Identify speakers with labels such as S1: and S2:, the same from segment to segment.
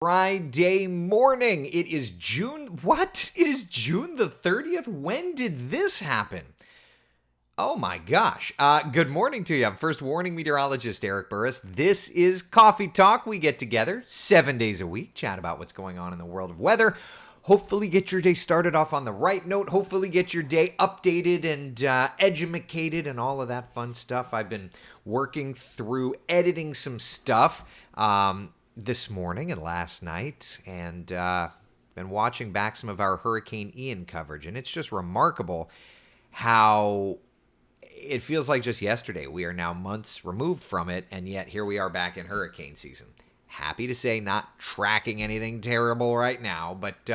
S1: Friday morning. It is June. What? It is June the 30th? When did this happen? Oh my gosh. Good morning to you. I'm first warning meteorologist Eric Burris. This is Coffee Talk. We get together 7 days a week, chat about what's going on in the world of weather. Hopefully get your day started off on the right note. Hopefully get your day updated and edumacated and all of that fun stuff. I've been working through editing some stuff this morning and last night, and been watching back some of our Hurricane Ian coverage, and it's just remarkable how it feels like just yesterday. We are now months removed from it, and yet here we are back in hurricane season. Happy to say not tracking anything terrible right now, but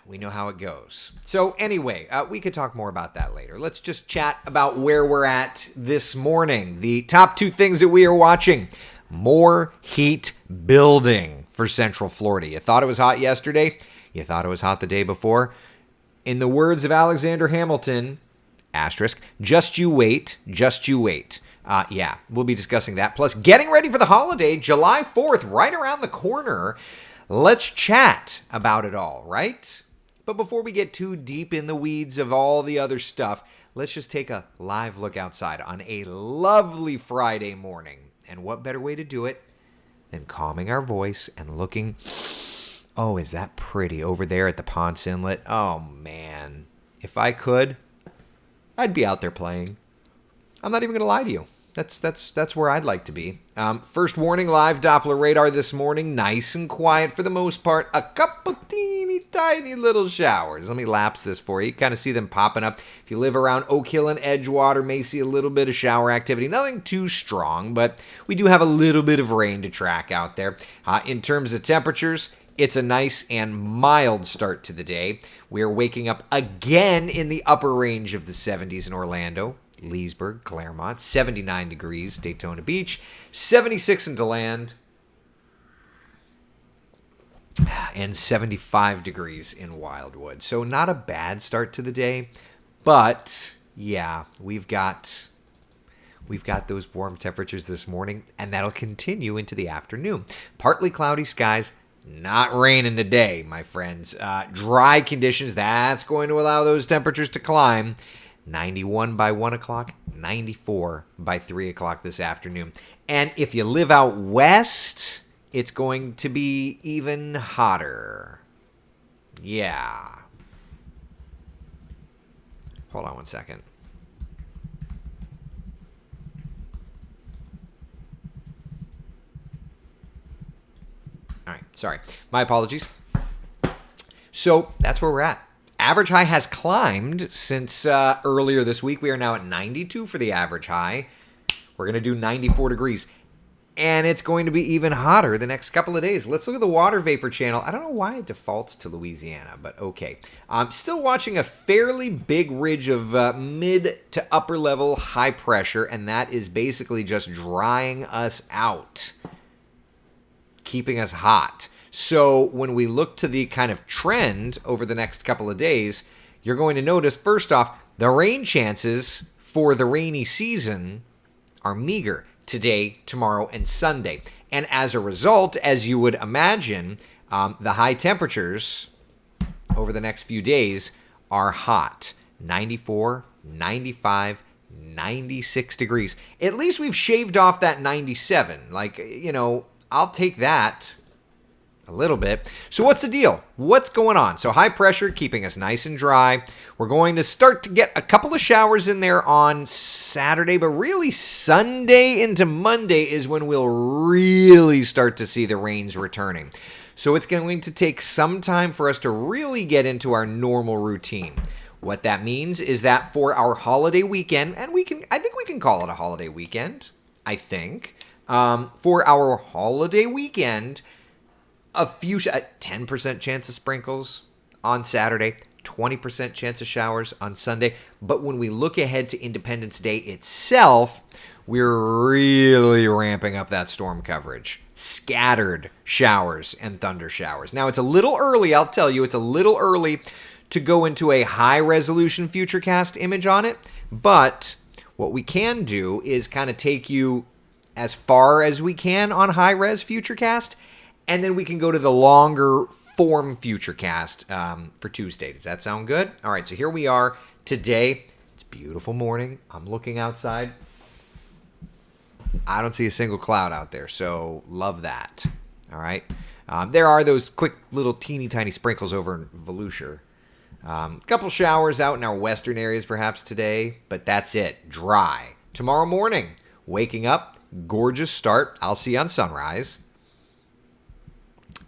S1: we know how it goes. So anyway, we could talk more about that later. Let's just chat about where we're at this morning. The top two things that we are watching. More heat building for Central Florida. You thought it was hot yesterday? You thought it was hot the day before? In the words of Alexander Hamilton, asterisk, just you wait, just you wait. Yeah, we'll be discussing that. Plus, getting ready for the holiday, July 4th, right around the corner. Let's chat about it all, right? But before we get too deep in the weeds of all the other stuff, let's just take a live look outside on a lovely Friday morning. And what better way to do it than calming our voice and looking, oh, is that pretty over there at the Ponce Inlet? Oh, man. If I could, I'd be out there playing. I'm not even going to lie to you. That's where I'd like to be. First warning, live Doppler radar this morning. Nice and quiet for the most part. A couple teeny tiny little showers. Let me lapse this for you. You kind of see them popping up. If you live around Oak Hill and Edgewater, may see a little bit of shower activity. Nothing too strong, but we do have a little bit of rain to track out there. In terms of temperatures, it's a nice and mild start to the day. We're waking up again in the upper range of the 70s in Orlando, Leesburg, Claremont, 79 degrees, Daytona Beach, 76 in DeLand, and 75 degrees in Wildwood. So not a bad start to the day, but yeah, we've got those warm temperatures this morning, and that'll continue into the afternoon. Partly cloudy skies. Not raining today, my friends. Dry conditions, that's going to allow those temperatures to climb. 91 by 1 o'clock, 94 by 3 o'clock this afternoon. And if you live out west, it's going to be even hotter. Yeah. Hold on one second. All right, sorry. My apologies. So that's where we're at. Average high has climbed since earlier this week. We are now at 92 for the average high. We're going to do 94 degrees. And it's going to be even hotter the next couple of days. Let's look at the water vapor channel. I don't know why it defaults to Louisiana, but okay. I'm still watching a fairly big ridge of mid to upper level high pressure, and that is basically just drying us out, keeping us hot. So when we look to the kind of trend over the next couple of days, you're going to notice, first off, the rain chances for the rainy season are meager today, tomorrow, and Sunday. And as a result, as you would imagine, the high temperatures over the next few days are hot. 94, 95, 96 degrees. At least we've shaved off that 97. Like, you know, I'll take that. A little bit. So what's the deal? What's going on? So high pressure keeping us nice and dry. We're going to start to get a couple of showers in there on Saturday, but really Sunday into Monday is when we'll really start to see the rains returning. So it's going to take some time for us to really get into our normal routine. What that means is that for our holiday weekend, and I think we can call it a holiday weekend, I think. For our holiday weekend, a few 10% chance of sprinkles on Saturday, 20% chance of showers on Sunday. But when we look ahead to Independence Day itself, we're really ramping up that storm coverage. Scattered showers and thunder showers. Now, it's a little early, I'll tell you, it's a little early to go into a high-resolution Futurecast image on it. But what we can do is kind of take you as far as we can on high-res Futurecast And then we can go to the longer form Futurecast for Tuesday. Does that sound good? All right, so here we are today. It's a beautiful morning. I'm looking outside. I don't see a single cloud out there, so love that. All right. There are those quick little teeny tiny sprinkles over in Volusia. A couple showers out in our western areas perhaps today, but that's it. Dry. Tomorrow morning, waking up, gorgeous start. I'll see you on sunrise.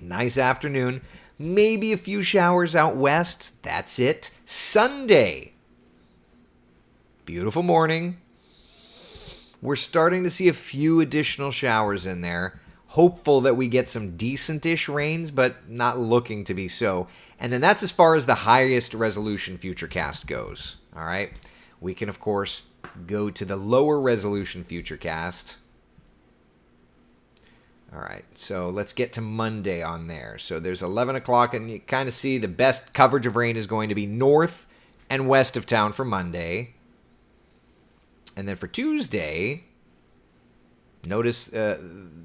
S1: Nice afternoon. Maybe a few showers out west. That's it. Sunday. Beautiful morning. We're starting to see a few additional showers in there. Hopeful that we get some decent-ish rains, but not looking to be so. And then that's as far as the highest resolution Futurecast goes. All right. We can, of course, go to the lower resolution Futurecast. All right, so let's get to Monday on there. So there's 11 o'clock, and you kind of see the best coverage of rain is going to be north and west of town for Monday. And then for Tuesday, notice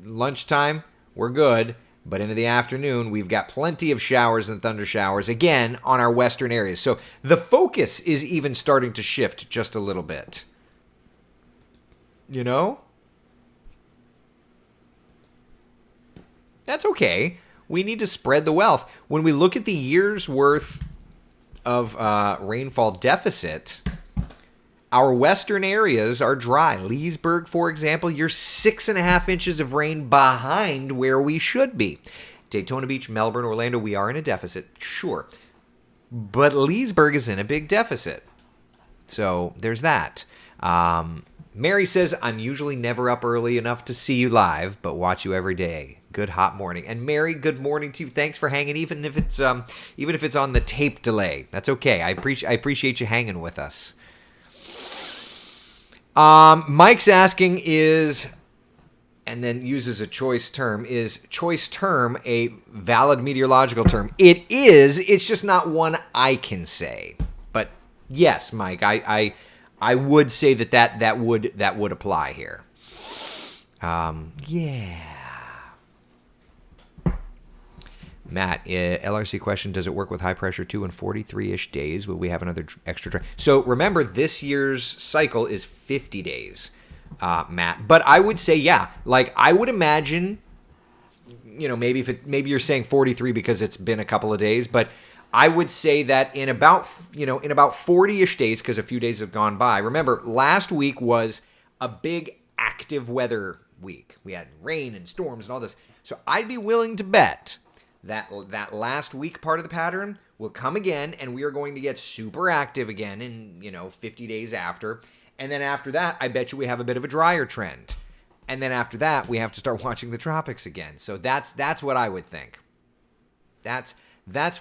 S1: lunchtime, we're good. But into the afternoon, we've got plenty of showers and thunder showers, again, on our western areas. So the focus is even starting to shift just a little bit. You know? That's okay. We need to spread the wealth. When we look at the year's worth of rainfall deficit, our western areas are dry. Leesburg, for example, you're 6.5 inches of rain behind where we should be. Daytona Beach, Melbourne, Orlando, we are in a deficit, sure. But Leesburg is in a big deficit. So there's that. Mary says, I'm usually never up early enough to see you live, but watch you every day. Good hot morning. And Mary, good morning to you. Thanks for hanging, even if it's on the tape delay. That's okay. I appreciate you hanging with us. Mike's asking and then uses a choice term. Is choice term a valid meteorological term? It is. It's just not one I can say. But yes, Mike, I would say that would apply here. Yeah. Matt, LRC question, does it work with high pressure too in 43-ish days? Will we have another extra try? So remember, this year's cycle is 50 days, Matt. But I would say, yeah, like I would imagine, maybe you're saying 43 because it's been a couple of days, but I would say that in about 40-ish days, because a few days have gone by. Remember, last week was a big active weather week. We had rain and storms and all this. So I'd be willing to bet that last week part of the pattern will come again, and we are going to get super active again in 50 days after. And then after that, I bet you we have a bit of a drier trend. And then after that, we have to start watching the tropics again. So that's what I would think. That's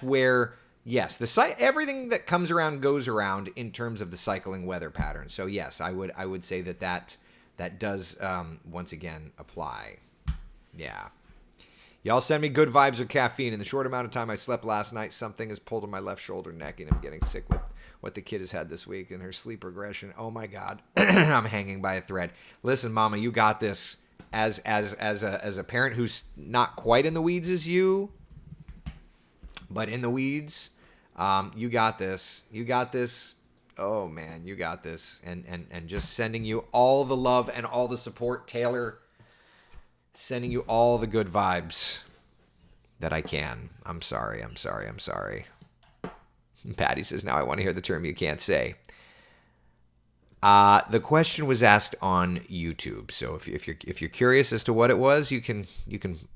S1: where, yes, everything that comes around goes around in terms of the cycling weather pattern. So yes, I would say that does once again apply. Yeah. Y'all send me good vibes or caffeine. In the short amount of time I slept last night, something is pulled on my left shoulder, neck, and I'm getting sick with what the kid has had this week and her sleep regression. Oh my God, I'm hanging by a thread. Listen, Mama, you got this. As a parent who's not quite in the weeds as you, but in the weeds, you got this. You got this. Oh man, you got this. And just sending you all the love and all the support, Taylor. Sending you all the good vibes that I can. I'm sorry. Patty says, now I want to hear the term you can't say. The question was asked on YouTube. So if you're curious as to what it was, you can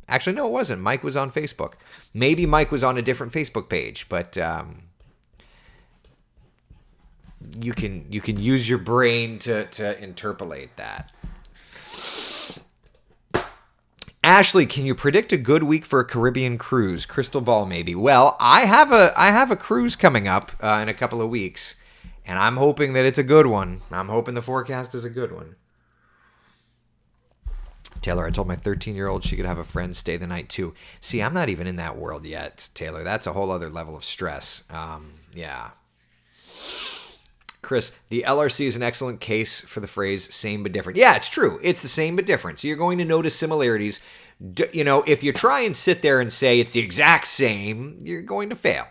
S1: actually, no, it wasn't. Mike was on Facebook. Maybe Mike was on a different Facebook page, but you can use your brain to interpolate that. Ashley, can you predict a good week for a Caribbean cruise? Crystal ball, maybe. Well, I have a cruise coming up in a couple of weeks, and I'm hoping that it's a good one. I'm hoping the forecast is a good one. Taylor, I told my 13-year-old she could have a friend stay the night too. See, I'm not even in that world yet, Taylor. That's a whole other level of stress. Yeah. Chris, the LRC is an excellent case for the phrase same but different. Yeah, it's true. It's the same but different. So you're going to notice similarities. If you try and sit there and say it's the exact same, you're going to fail.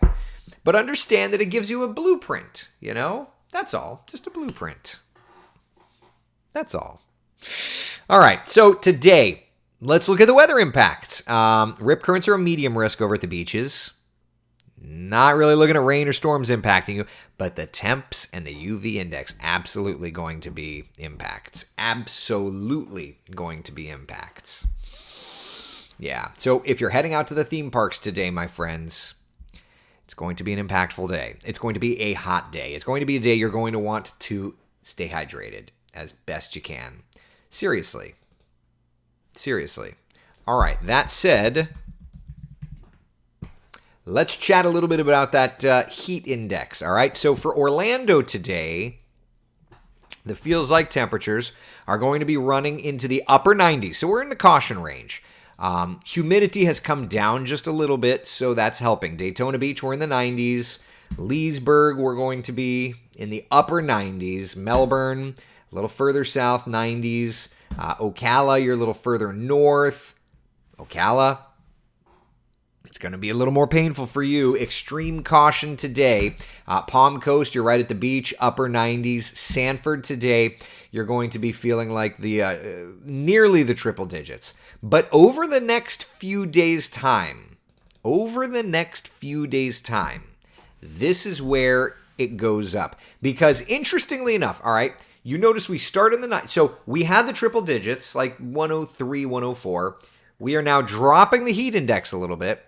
S1: But understand that it gives you a blueprint, That's all. Just a blueprint. That's all. All right. So today, let's look at the weather impact. Rip currents are a medium risk over at the beaches. Not really looking at rain or storms impacting you, but the temps and the UV index absolutely going to be impacts. Absolutely going to be impacts. Yeah. So if you're heading out to the theme parks today, my friends, it's going to be an impactful day. It's going to be a hot day. It's going to be a day you're going to want to stay hydrated as best you can. Seriously. All right. That said, let's chat a little bit about that heat index, all right? So for Orlando today, the feels like temperatures are going to be running into the upper 90s. So we're in the caution range. Humidity has come down just a little bit, so that's helping. Daytona Beach, we're in the 90s. Leesburg, we're going to be in the upper 90s. Melbourne, a little further south, 90s. Ocala, you're a little further north. Ocala, it's going to be a little more painful for you. Extreme caution today. Palm Coast, you're right at the beach, upper 90s. Sanford today, you're going to be feeling like the nearly the triple digits. But over the next few days' time, this is where it goes up. Because interestingly enough, all right, you notice we start in the night. So we had the triple digits, like 103, 104. We are now dropping the heat index a little bit.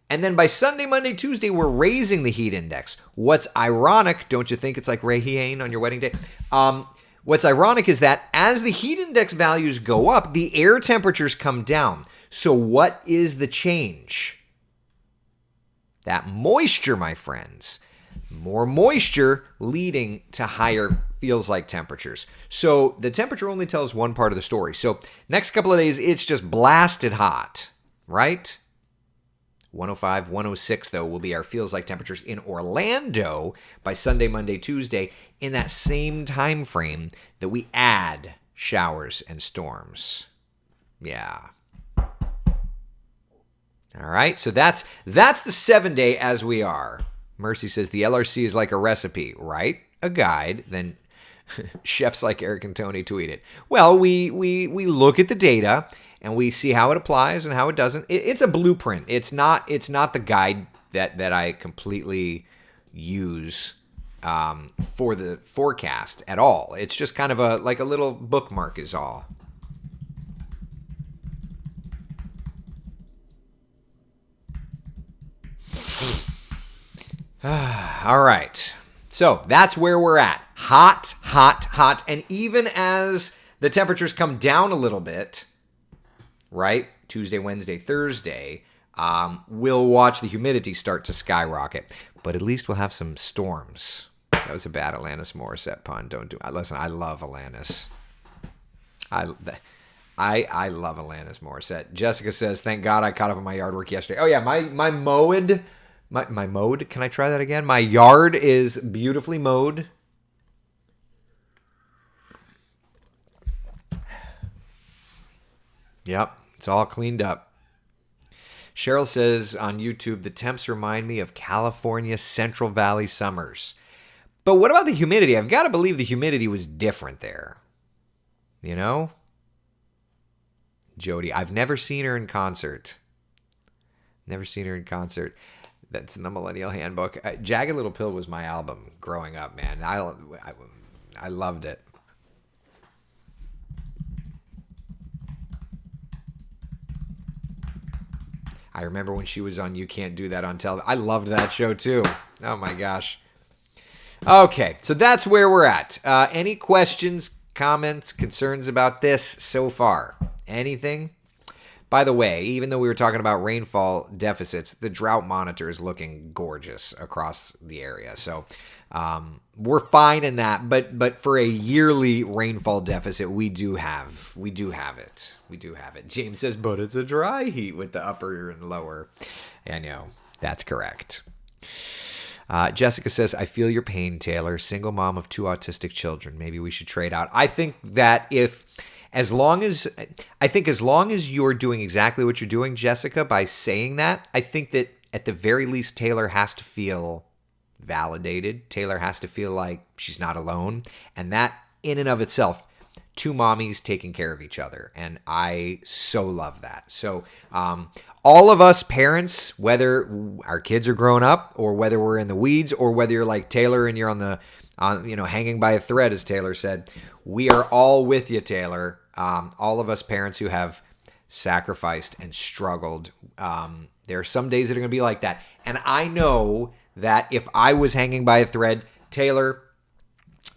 S1: And then by Sunday, Monday, Tuesday, we're raising the heat index. What's ironic, don't you think it's like Ray Hien on your wedding day? What's ironic is that as the heat index values go up, the air temperatures come down. So what is the change? That moisture, my friends. More moisture leading to higher feels like temperatures. So the temperature only tells one part of the story. So next couple of days, it's just blasted hot, right? 105, 106, though, will be our feels like temperatures in Orlando by Sunday, Monday, Tuesday, in that same time frame that we add showers and storms. Yeah. All right, so that's the 7-day as we are. Mercy says the LRC is like a recipe, right? A guide. Then chefs like Eric and Tony tweet it. Well, we look at the data and we see how it applies and how it doesn't. It's a blueprint. It's not the guide that I completely use for the forecast at all. It's just kind of a little bookmark is all. All right. So that's where we're at. Hot, hot, hot. And even as the temperatures come down a little bit, right? Tuesday, Wednesday, Thursday, we'll watch the humidity start to skyrocket. But at least we'll have some storms. That was a bad Alanis Morissette pun. Don't do it. Listen, I love Alanis. I love Alanis Morissette. Jessica says, thank God I caught up on my yard work yesterday. Oh, yeah, my mowed... My mowed? Can I try that again? My yard is beautifully mowed. Yep, it's all cleaned up. Cheryl says on YouTube, the temps remind me of California Central Valley summers. But what about the humidity? I've got to believe the humidity was different there. You know? Jody, I've never seen her in concert. That's in the Millennial Handbook. Jagged Little Pill was my album growing up, man. I loved it. I remember when she was on You Can't Do That on television. I loved that show too. Oh my gosh. Okay, so that's where we're at. Any questions, comments, concerns about this so far? Anything? By the way, even though we were talking about rainfall deficits, the drought monitor is looking gorgeous across the area. So we're fine in that. But for a yearly rainfall deficit, we do have it. James says, but it's a dry heat with the upper and lower. I know, that's correct. Jessica says, I feel your pain, Taylor. Single mom of 2 autistic children. Maybe we should trade out. I think that as long as you're doing exactly what you're doing, Jessica, by saying that, I think that at the very least, Taylor has to feel validated. Taylor has to feel like she's not alone. And that in and of itself, 2 mommies taking care of each other. And I so love that. So all of us parents, whether our kids are grown up or whether we're in the weeds or whether you're like Taylor and you're on hanging by a thread, as Taylor said, we are all with you, Taylor. All of us parents who have sacrificed and struggled. There are some days that are going to be like that. And I know that if I was hanging by a thread, Taylor,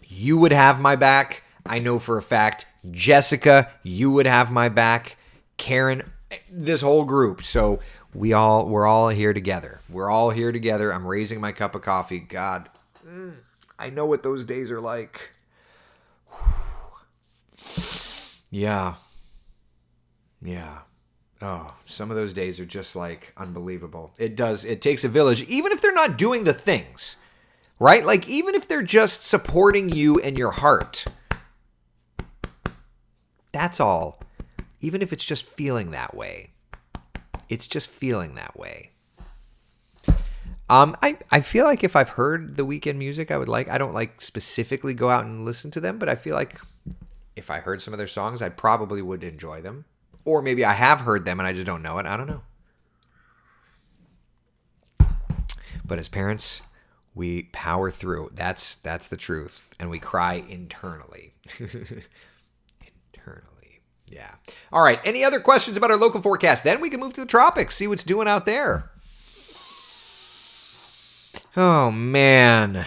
S1: you would have my back. I know for a fact, Jessica, you would have my back. Karen, this whole group. So we're all here together. We're all here together. I'm raising my cup of coffee. God, I know what those days are like. Yeah. Oh, some of those days are just like unbelievable. It takes a village, even if they're not doing the things, right? Like even if they're just supporting you and your heart. That's all. Even if it's just feeling that way. It's just feeling that way. I feel like if I've heard the Weeknd music, I don't like specifically go out and listen to them, but I feel like if I heard some of their songs, I probably would enjoy them. Or maybe I have heard them and I just don't know it. I don't know. But as parents, we power through. That's the truth. And we cry internally. Yeah. All right. Any other questions about our local forecast? Then we can move to the tropics, see what's doing out there. Oh, man.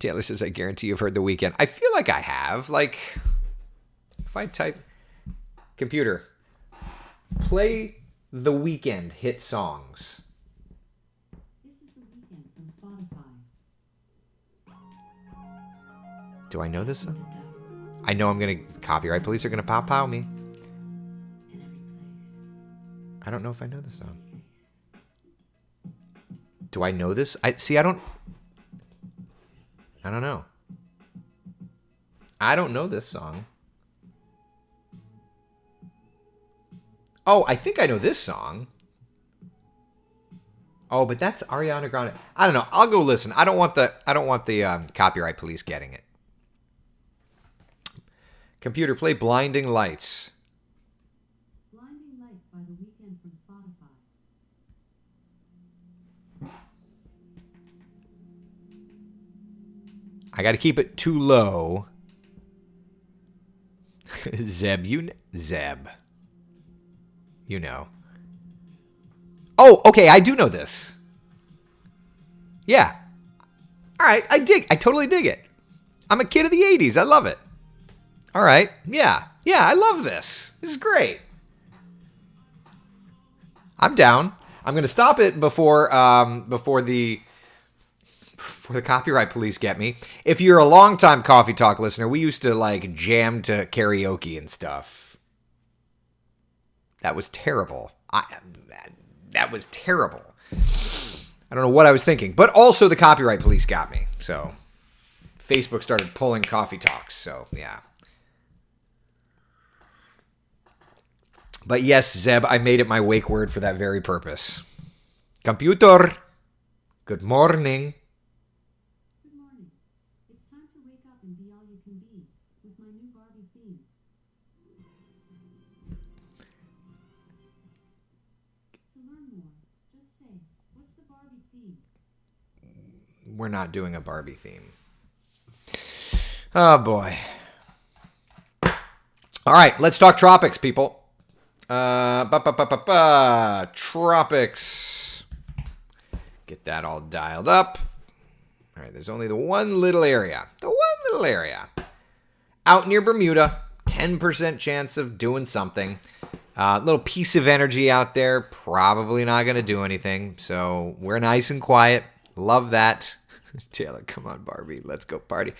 S1: Taylor says, I guarantee you've heard the Weeknd. I feel like I have. Like, if I type, computer, play the Weeknd hit songs.
S2: This is the Weeknd from Spotify.
S1: Do I know this song? I know copyright police are going to pow me. I don't know if I know this song. Do I know this? I don't know. I don't know this song. Oh, I think I know this song. Oh, but that's Ariana Grande. I don't know. I'll go listen. I don't want the copyright police getting it. Computer, play Blinding Lights.
S2: Blinding Lights by The Weeknd from Spotify.
S1: I got to keep it too low. Zeb. You know. Oh, okay. I do know this. Yeah. All right. I totally dig it. I'm a kid of the 80s. I love it. All right. Yeah. I love this. This is great. I'm down. I'm going to stop it before the copyright police get me. If you're a longtime Coffee Talk listener, we used to like jam to karaoke and stuff. That was terrible. That was terrible. I don't know what I was thinking. But also the copyright police got me. So Facebook started pulling Coffee Talks. So yeah. But yes, Zeb, I made it my wake word for that very purpose. Computer, good morning.
S2: Good morning. It's time to wake up and be all you can be with my new Barbie theme. To learn more, just say, what's the Barbie theme?
S1: We're not doing a Barbie theme. Oh, boy. All right, let's talk tropics, people. Tropics. Get that all dialed up. All right, there's only the one little area. Out near Bermuda, 10% chance of doing something. Little piece of energy out there. Probably not going to do anything. So we're nice and quiet. Love that. Taylor, come on, Barbie. Let's go party.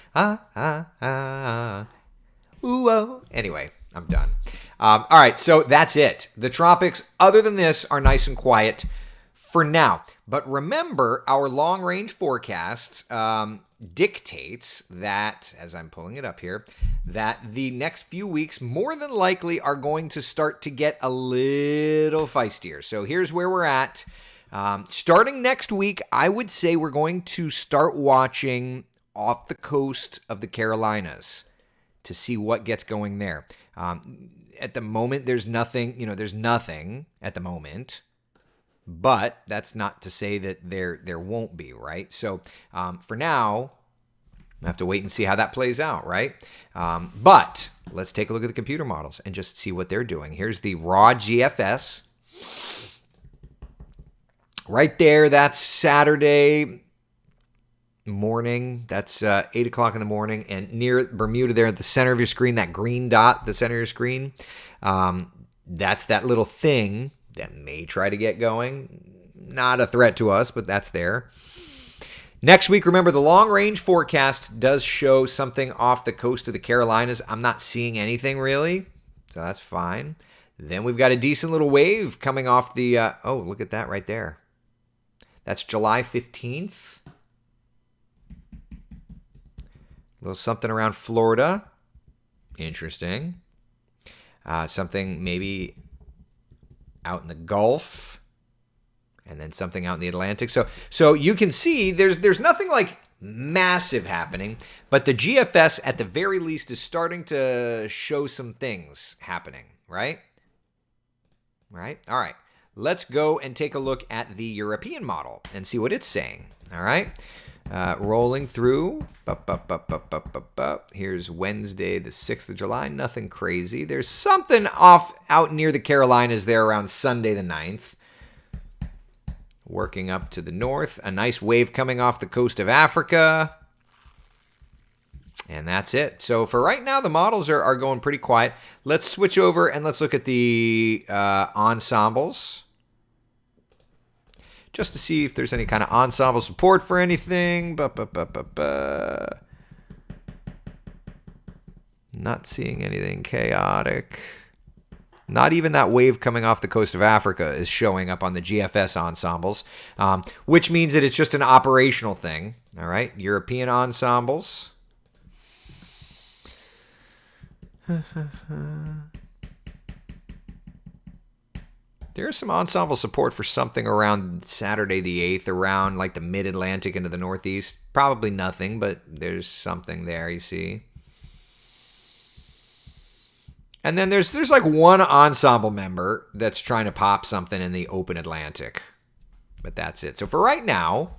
S1: Ooh-oh. Anyway, I'm done. All right, so that's it. The tropics, other than this, are nice and quiet. for now. But remember, our long-range forecast dictates that, as I'm pulling it up here, that the next few weeks more than likely are going to start to get a little feistier. So here's where we're at. Starting next week, I would say we're going to start watching off the coast of the Carolinas to see what gets going there. At the moment, there's nothing at the moment. But that's not to say that there won't be, right? So for now, I have to wait and see how that plays out, right? But let's take a look at the computer models and just see what they're doing. Here's the raw GFS. Right there, that's Saturday morning. That's 8 o'clock in the morning. And near Bermuda there at the center of your screen, that green dot at the center of your screen, that's that little thing that may try to get going. Not a threat to us, but that's there. Next week, remember, the long-range forecast does show something off the coast of the Carolinas. I'm not seeing anything really, so that's fine. Then we've got a decent little wave coming off the... oh, look at that right there. That's July 15th. A little something around Florida. Interesting. Something maybe out in the Gulf, and then something out in the Atlantic. So you can see there's nothing like massive happening, but the GFS at the very least is starting to show some things happening, right? Right? All right. Let's go and take a look at the European model and see what it's saying. All right. Rolling through. Here's Wednesday, the 6th of July. Nothing crazy. There's something off out near the Carolinas there around Sunday, the 9th. Working up to the north. A nice wave coming off the coast of Africa. And that's it. So for right now, the models are going pretty quiet. Let's switch over and let's look at the ensembles, just to see if there's any kind of ensemble support for anything. Not seeing anything chaotic. Not even that wave coming off the coast of Africa is showing up on the GFS ensembles, which means that it's just an operational thing. All right, European ensembles. There's some ensemble support for something around Saturday the 8th, around like the mid-Atlantic into the Northeast. Probably nothing, but there's something there, you see. And then there's like one ensemble member that's trying to pop something in the open Atlantic. But that's it. So for right now,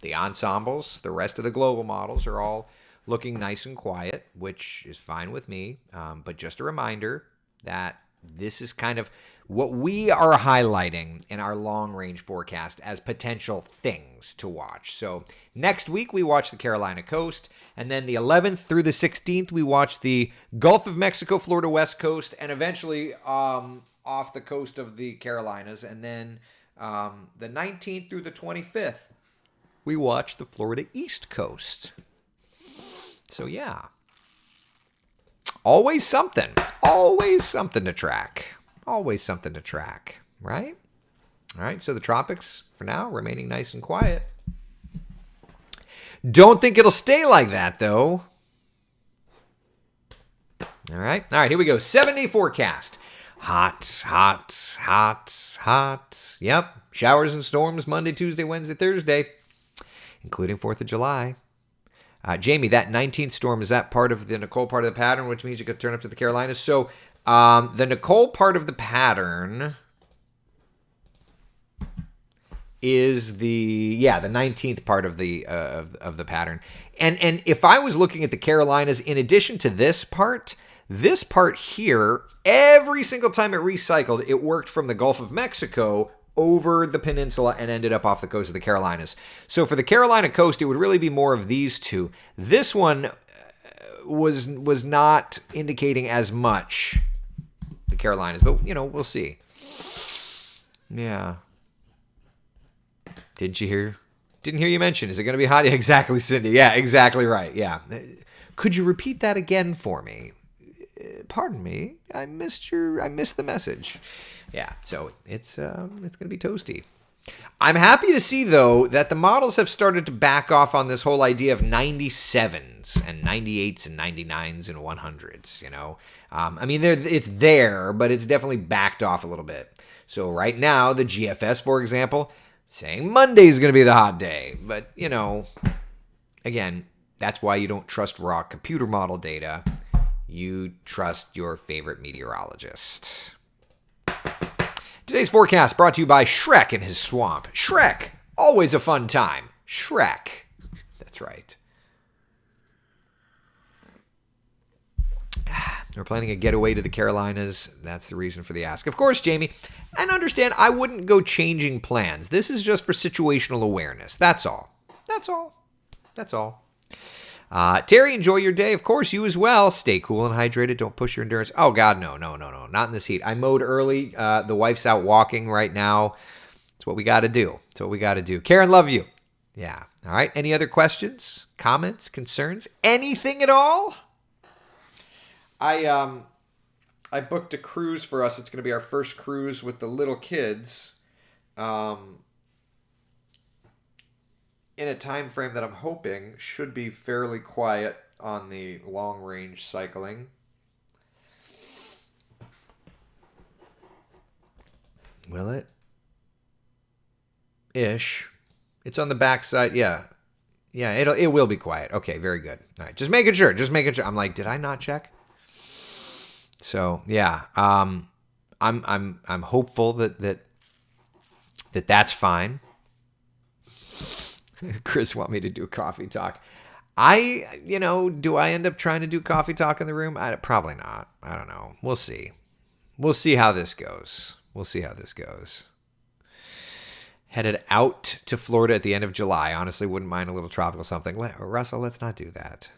S1: the ensembles, the rest of the global models are all looking nice and quiet, which is fine with me. But just a reminder that this is kind of what we are highlighting in our long-range forecast as potential things to watch. So next week, we watch the Carolina coast. And then the 11th through the 16th, we watch the Gulf of Mexico, Florida West Coast, and eventually off the coast of the Carolinas. And then the 19th through the 25th, we watch the Florida East Coast. So, yeah. Always something. Always something to track. Always something to track, right? All right, so the tropics, for now, remaining nice and quiet. Don't think it'll stay like that, though. All right, here we go. 7-day forecast. Hot, hot, hot, hot. Yep, showers and storms Monday, Tuesday, Wednesday, Thursday, including 4th of July. Jamie, that 19th storm, is that part of the Nicole part of the pattern, which means you could turn up to the Carolinas? So the Nicole part of the pattern is the 19th part of the pattern. And if I was looking at the Carolinas, in addition to this part here, every single time it recycled, it worked from the Gulf of Mexico over the peninsula and ended up off the coast of the Carolinas. So for the Carolina coast, it would really be more of these two. This one was not indicating as much the Carolinas, but we'll see. Yeah. Didn't hear you mention, is it going to be hot? Exactly, Cindy. Yeah, exactly right. Yeah. Could you repeat that again for me? Pardon me. I missed the message. Yeah, so it's going to be toasty. I'm happy to see, though, that the models have started to back off on this whole idea of 97s and 98s and 99s and 100s, you know. I mean, it's there, but it's definitely backed off a little bit. So right now, the GFS, for example, saying Monday's going to be the hot day. But, you know, again, that's why you don't trust raw computer model data. You trust your favorite meteorologist. Today's forecast brought to you by Shrek and his swamp. Shrek, always a fun time. Shrek. That's right. We're planning a getaway to the Carolinas. That's the reason for the ask. Of course, Jamie, and understand I wouldn't go changing plans. This is just for situational awareness. That's all. That's all. That's all. Terry, enjoy your day. Of course, you as well. Stay cool and hydrated. Don't push your endurance. Oh, God, no. Not in this heat. I mowed early. The wife's out walking right now. It's what we got to do. Karen, love you. Yeah. All right. Any other questions, comments, concerns, anything at all? I booked a cruise for us. It's going to be our first cruise with the little kids. In a time frame that I'm hoping should be fairly quiet on the long-range cycling. Will it? Ish. It's on the backside. Yeah. Yeah, it will be quiet. Okay, very good. All right, just making sure. I'm like, did I not check? So, yeah. I'm hopeful that's fine. Chris want me to do coffee talk. Do I end up trying to do coffee talk in the room? Probably not. I don't know. We'll see. We'll see how this goes. Headed out to Florida at the end of July. Honestly, wouldn't mind a little tropical something. Russell, let's not do that.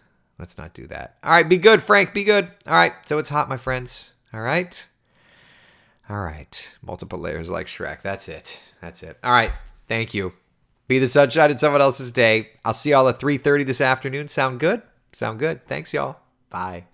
S1: All right, be good, Frank. Be good. All right, so it's hot, my friends. All right. Multiple layers like Shrek. That's it. All right, thank you. Be the sunshine in someone else's day. I'll see y'all at 3:30 this afternoon. Sound good? Thanks, y'all. Bye.